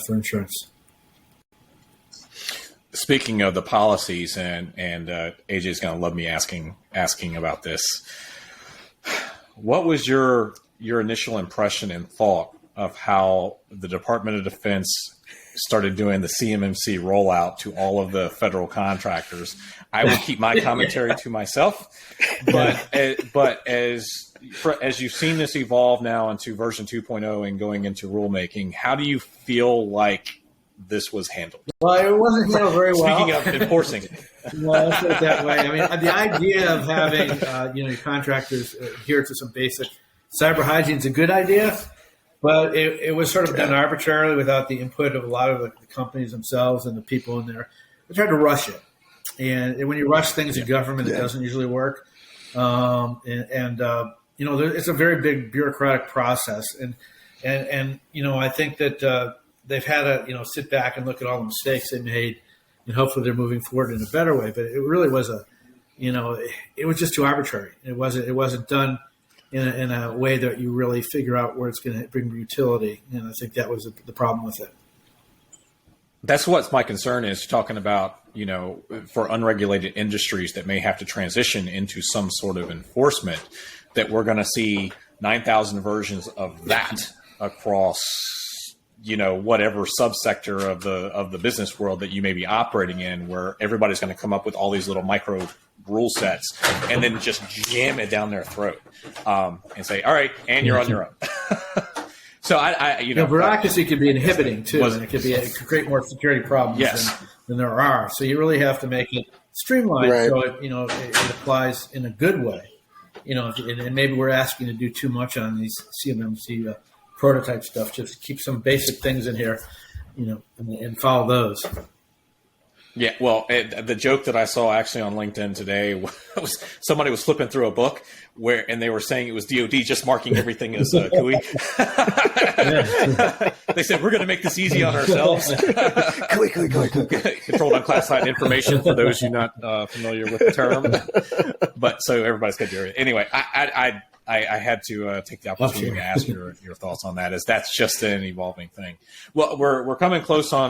for insurance. Speaking of the policies, and AJ is going to love me asking about this. What was your initial impression and thought of how the Department of Defense started doing the CMMC rollout to all of the federal contractors? I will keep my commentary to myself, but as you've seen this evolve now into version 2.0 and going into rulemaking, how do you feel like this was handled? Well, it wasn't handled very well. Speaking of enforcing. Well, let's put it that way. I mean, the idea of having your contractors adhere to some basic cyber hygiene is a good idea, but it was sort of done arbitrarily without the input of a lot of the companies themselves and the people in there. They tried to rush it, and when you rush things in government, it doesn't usually work. It's a very big bureaucratic process, and I think that they've had to sit back and look at all the mistakes they made, and hopefully they're moving forward in a better way. But it really was it was just too arbitrary. It wasn't done in a way that you really figure out where it's going to bring utility. And I think that was the problem with it. That's what my concern is, talking about, for unregulated industries that may have to transition into some sort of enforcement, that we're going to see 9,000 versions of that across, whatever subsector of the business world that you may be operating in, where everybody's going to come up with all these little micro rule sets and then just jam it down their throat and say, all right, and you're on your own. So bureaucracy could be inhibiting too, and it could create more security problems than there are. So you really have to make it streamlined, right, so it applies in a good way. And maybe we're asking to do too much on these CMMC prototype stuff. Just keep some basic things in here, and follow those. Yeah, well, the joke that I saw actually on LinkedIn today was somebody was flipping through a book and they were saying it was DOD just marking everything as CUI. They said, we're going to make this easy on ourselves. CUI. Controlled unclassified information, for those who are not familiar with the term. But so everybody's got to do it. Anyway, I had to take the opportunity to ask your thoughts on that, as that's just an evolving thing. Well, we're coming close on